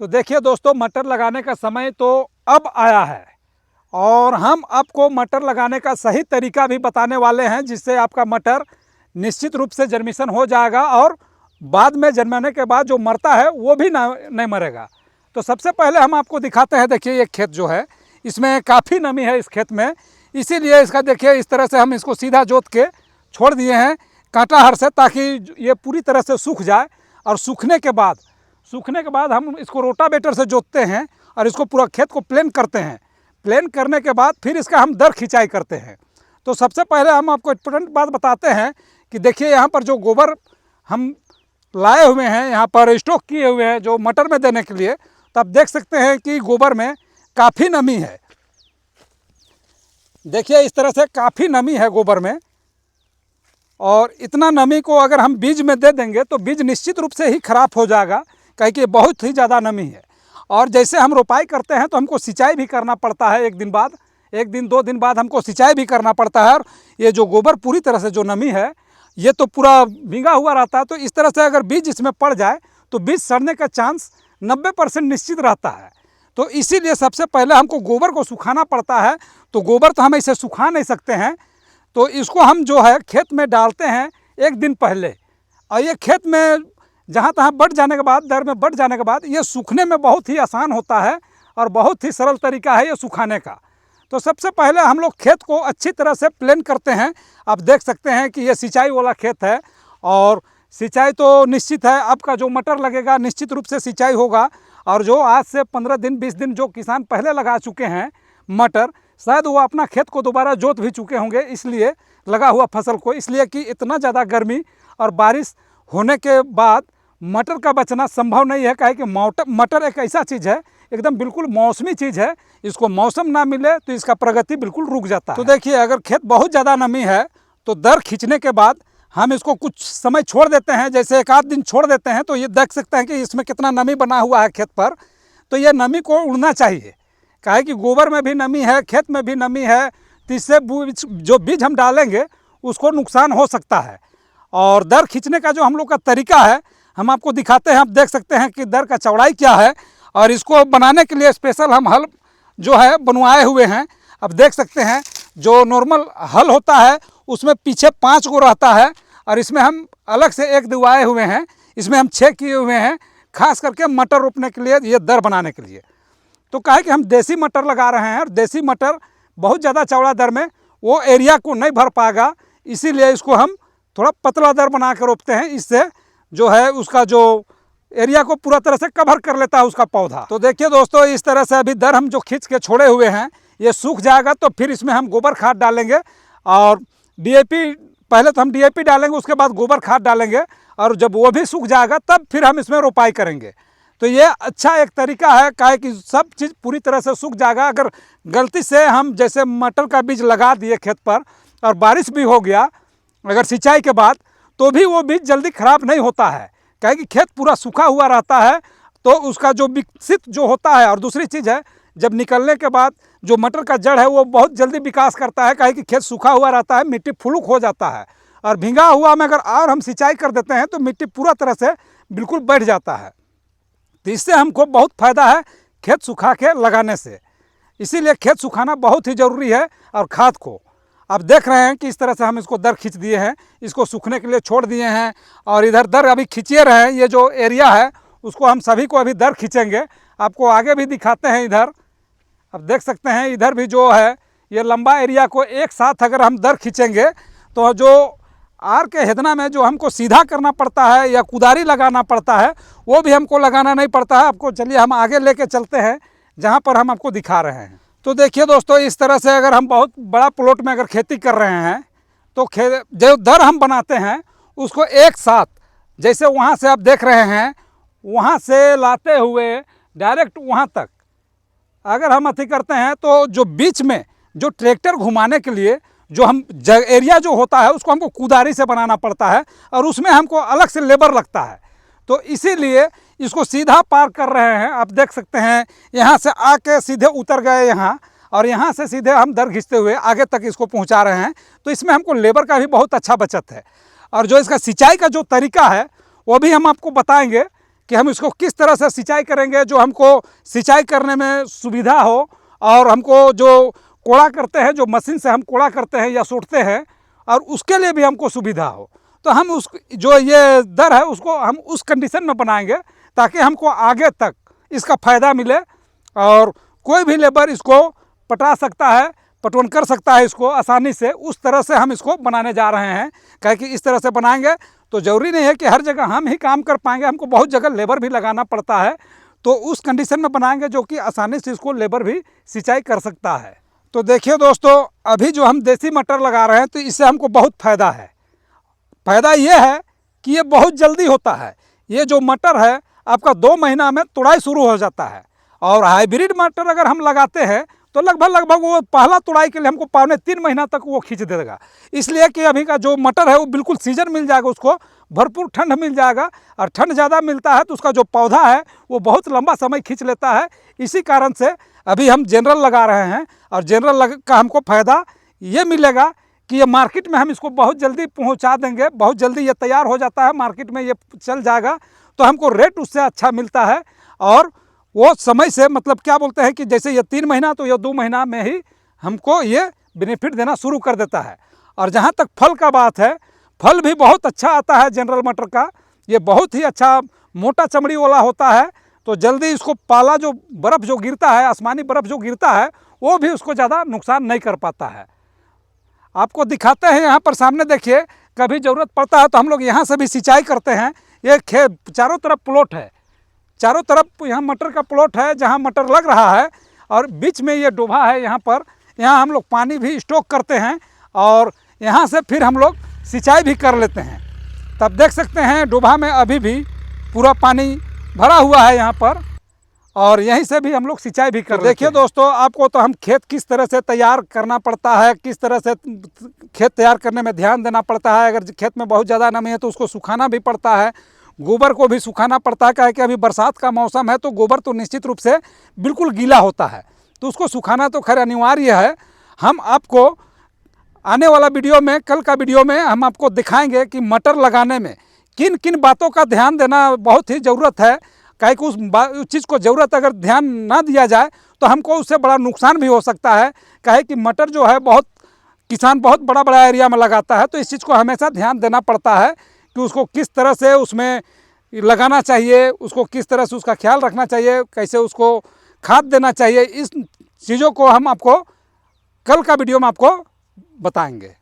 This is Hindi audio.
तो देखिए दोस्तों, मटर लगाने का समय तो अब आया है और हम आपको मटर लगाने का सही तरीका भी बताने वाले हैं, जिससे आपका मटर निश्चित रूप से जर्मिशन हो जाएगा और बाद में जन्माने के बाद जो मरता है वो भी नहीं मरेगा। तो सबसे पहले हम आपको दिखाते हैं। देखिए ये खेत जो है, इसमें काफ़ी नमी है इस खेत में, इसीलिए इसका देखिए इस तरह से हम इसको सीधा जोत के छोड़ दिए हैं कांटा हर से, ताकि ये पूरी तरह से सूख जाए। और सूखने के बाद हम इसको रोटावेटर से जोतते हैं और इसको पूरा खेत को प्लेन करते हैं। प्लेन करने के बाद फिर इसका हम दर खिंचाई करते हैं। तो सबसे पहले हम आपको इम्पोर्टेंट बात बताते हैं कि देखिए यहाँ पर जो गोबर हम लाए हुए हैं, यहाँ पर स्टॉक किए हुए हैं जो मटर में देने के लिए, तो आप देख सकते हैं कि गोबर में काफ़ी नमी है। देखिए इस तरह से काफ़ी नमी है गोबर में, और इतना नमी को अगर हम बीज में दे देंगे तो बीज निश्चित रूप से ही खराब हो जाएगा, क्योंकि बहुत ही ज़्यादा नमी है। और जैसे हम रोपाई करते हैं तो हमको सिंचाई भी करना पड़ता है, एक दिन 2 दिन बाद हमको सिंचाई भी करना पड़ता है। और ये जो गोबर पूरी तरह से जो नमी है ये तो पूरा भीगा हुआ रहता है, तो इस तरह से अगर बीज इसमें पड़ जाए तो बीज सड़ने का चांस 90% निश्चित रहता है। तो इसीलिए सबसे पहले हमको गोबर को सुखाना पड़ता है। तो गोबर तो हम ऐसे सुखा नहीं सकते हैं, तो इसको हम जो है खेत में डालते हैं एक दिन पहले, और ये खेत में जहाँ तहाँ बढ़ जाने के बाद, दर में बढ़ जाने के बाद ये सूखने में बहुत ही आसान होता है और बहुत ही सरल तरीका है ये सुखाने का। तो सबसे पहले हम लोग खेत को अच्छी तरह से प्लेन करते हैं। आप देख सकते हैं कि ये सिंचाई वाला खेत है, और सिंचाई तो निश्चित है, आपका जो मटर लगेगा निश्चित रूप से सिंचाई होगा। और जो आज से 15 दिन 20 दिन जो किसान पहले लगा चुके हैं मटर, शायद वो अपना खेत को दोबारा जोत भी चुके होंगे, इसलिए लगा हुआ फसल को, इसलिए कि इतना ज़्यादा गर्मी और बारिश होने के बाद मटर का बचना संभव नहीं है। काहे कि मटर एक ऐसा चीज़ है, एकदम बिल्कुल मौसमी चीज़ है, इसको मौसम ना मिले तो इसका प्रगति बिल्कुल रुक जाता है। तो देखिए अगर खेत बहुत ज़्यादा नमी है तो दर खींचने के बाद हम इसको कुछ समय छोड़ देते हैं, जैसे 1 आध दिन छोड़ देते हैं। तो ये देख सकते हैं कि इसमें कितना नमी बना हुआ है खेत पर। तो ये नमी को उड़ना चाहिए, काहे कि गोबर में भी नमी है, खेत में भी नमी है, तो इससे जो बीज हम डालेंगे उसको नुकसान हो सकता है। और दर खींचने का जो हम लोग का तरीका है हम आपको दिखाते हैं। आप देख सकते हैं कि दर का चौड़ाई क्या है, और इसको बनाने के लिए स्पेशल हम हल जो है बनवाए हुए हैं। अब देख सकते हैं जो नॉर्मल हल होता है उसमें पीछे 5 गो रहता है, और इसमें हम अलग से एक दिवाए हुए हैं, इसमें हम 6 किए हुए हैं, खास करके मटर रोपने के लिए, ये दर बनाने के लिए। तो कहे कि हम देसी मटर लगा रहे हैं, और देसी मटर बहुत ज़्यादा चौड़ा दर में वो एरिया को नहीं भर पाएगा, इसीलिए इसको हम थोड़ा पतला दर बना कर रोपते हैं। इससे जो है उसका जो एरिया को पूरा तरह से कवर कर लेता है उसका पौधा। तो देखिए दोस्तों, इस तरह से अभी दर हम जो खींच के छोड़े हुए हैं ये सूख जाएगा, तो फिर इसमें हम गोबर खाद डालेंगे और डीएपी, पहले तो हम डीएपी डालेंगे, उसके बाद गोबर खाद डालेंगे, और जब वो भी सूख जाएगा तब फिर हम इसमें रोपाई करेंगे। तो ये अच्छा एक तरीका है, काहे कि सब चीज़ पूरी तरह से सूख जाएगा। अगर गलती से हम जैसे मटर का बीज लगा दिए खेत पर और बारिश भी हो गया अगर सिंचाई के बाद, तो भी वो बीज जल्दी खराब नहीं होता है, काहे कि खेत पूरा सूखा हुआ रहता है, तो उसका जो विकसित जो होता है। और दूसरी चीज़ है, जब निकलने के बाद जो मटर का जड़ है वो बहुत जल्दी विकास करता है, काहे कि खेत सूखा हुआ रहता है, मिट्टी फुलुक हो जाता है। और भींगा हुआ में अगर और हम सिंचाई कर देते हैं तो मिट्टी पूरा तरह से बिल्कुल बैठ जाता है। तो इससे हमको बहुत फ़ायदा है खेत सुखा के लगाने से, इसीलिए खेत सुखाना बहुत ही ज़रूरी है। और खाद को आप देख रहे हैं कि इस तरह से हम इसको दर खींच दिए हैं, इसको सूखने के लिए छोड़ दिए हैं, और इधर दर अभी खींचे रहे हैं। ये जो एरिया है उसको हम सभी को अभी दर खींचेंगे, आपको आगे भी दिखाते हैं। इधर अब देख सकते हैं, इधर भी जो है ये लंबा एरिया को एक साथ अगर हम दर खींचेंगे तो जो आर के हेदना में जो हमको सीधा करना पड़ता है या कुदारी लगाना पड़ता है वो भी हमको लगाना नहीं पड़ता है। आपको चलिए हम आगे लेके चलते हैं जहाँ पर हम आपको दिखा रहे हैं। तो देखिए दोस्तों, इस तरह से अगर हम बहुत बड़ा प्लॉट में अगर खेती कर रहे हैं तो जो दर हम बनाते हैं उसको एक साथ, जैसे वहाँ से आप देख रहे हैं, वहाँ से लाते हुए डायरेक्ट वहाँ तक अगर हम अति करते हैं तो जो बीच में जो ट्रैक्टर घुमाने के लिए जो हम एरिया जो होता है उसको हमको कुदारी से बनाना पड़ता है, और उसमें हमको अलग से लेबर लगता है। तो इसीलिए इसको सीधा पार कर रहे हैं। आप देख सकते हैं यहाँ से आके सीधे उतर गए यहाँ, और यहाँ से सीधे हम दर खींचते हुए आगे तक इसको पहुँचा रहे हैं। तो इसमें हमको लेबर का भी बहुत अच्छा बचत है। और जो इसका सिंचाई का जो तरीका है वो भी हम आपको बताएंगे कि हम इसको किस तरह से सिंचाई करेंगे जो हमको सिंचाई करने में सुविधा हो, और हमको जो कोड़ा करते हैं, जो मशीन से हम कोड़ा करते हैं या सोटते हैं, और उसके लिए भी हमको सुविधा हो। तो हम उस जो ये दर है उसको हम उस कंडीशन में बनाएंगे ताकि हमको आगे तक इसका फ़ायदा मिले और कोई भी लेबर इसको पटा सकता है, पटवन कर सकता है इसको आसानी से। उस तरह से हम इसको बनाने जा रहे हैं। क्या कि इस तरह से बनाएंगे तो ज़रूरी नहीं है कि हर जगह हम ही काम कर पाएंगे, हमको बहुत जगह लेबर भी लगाना पड़ता है। तो उस कंडीशन में बनाएंगे जो कि आसानी से इसको लेबर भी सिंचाई कर सकता है। तो देखिए दोस्तों, अभी जो हम देसी मटर लगा रहे हैं तो इससे हमको बहुत फ़ायदा है। फ़ायदा ये है कि ये बहुत जल्दी होता है। ये जो मटर है आपका 2 महीना में तुड़ाई शुरू हो जाता है। और हाइब्रिड मटर अगर हम लगाते हैं तो लगभग वो पहला तुड़ाई के लिए हमको 2.5-3 महीना तक वो खींच देगा। इसलिए कि अभी का जो मटर है वो बिल्कुल सीजन मिल जाएगा, उसको भरपूर ठंड मिल जाएगा, और ठंड ज़्यादा मिलता है तो उसका जो पौधा है वो बहुत लंबा समय खींच लेता है। इसी कारण से अभी हम जनरल लगा रहे हैं, और जनरल का हमको फ़ायदा ये मिलेगा कि ये मार्केट में हम इसको बहुत जल्दी पहुंचा देंगे, बहुत जल्दी ये तैयार हो जाता है, मार्केट में ये चल जाएगा, तो हमको रेट उससे अच्छा मिलता है। और वो समय से मतलब क्या बोलते हैं कि जैसे ये 3 महीना तो ये 2 महीना में ही हमको ये बेनिफिट देना शुरू कर देता है। और जहाँ तक फल का बात है, फल भी बहुत अच्छा आता है जनरल मटर का। ये बहुत ही अच्छा मोटा चमड़ी वाला होता है, तो जल्दी इसको पाला जो बर्फ़ जो गिरता है, आसमानी बर्फ़ जो गिरता है, वो भी उसको ज़्यादा नुकसान नहीं कर पाता है। आपको दिखाते हैं यहाँ पर सामने, देखिए कभी ज़रूरत पड़ता है तो हम लोग यहाँ से भी सिंचाई करते हैं। ये खेत चारों तरफ प्लॉट है, चारों तरफ यहाँ मटर का प्लॉट है जहाँ मटर लग रहा है, और बीच में ये डोभा है। यहाँ पर यहाँ हम लोग पानी भी स्टॉक करते हैं, और यहाँ से फिर हम लोग सिंचाई भी कर लेते हैं। तब देख सकते हैं डोभा में अभी भी पूरा पानी भरा हुआ है यहाँ पर, और यहीं से भी हम लोग सिंचाई भी कर लेते हैं। देखिए दोस्तों, आपको तो हम खेत किस तरह से तैयार करना पड़ता है, किस तरह से खेत तैयार करने में ध्यान देना पड़ता है। अगर खेत में बहुत ज़्यादा नमी है तो उसको सुखाना भी पड़ता है, गोबर को भी सुखाना पड़ता है। क्या है कि अभी बरसात का मौसम है तो गोबर तो निश्चित रूप से बिल्कुल गीला होता है, तो उसको सुखाना तो खैर अनिवार्य है। हम आपको आने वाला वीडियो में, कल का वीडियो में हम आपको दिखाएंगे कि मटर लगाने में किन किन बातों का ध्यान देना बहुत ही ज़रूरत है। काहे कि उस चीज़ को ज़रूरत अगर ध्यान ना दिया जाए तो हमको उससे बड़ा नुकसान भी हो सकता है। काहे कि मटर जो है बहुत किसान बहुत बड़ा बड़ा एरिया में लगाता है, तो इस चीज़ को हमेशा ध्यान देना पड़ता है कि उसको किस तरह से उसमें लगाना चाहिए, उसको किस तरह से उसका ख्याल रखना चाहिए, कैसे उसको खाद देना चाहिए। इस चीज़ों को हम आपको कल का वीडियो में आपको बताएंगे।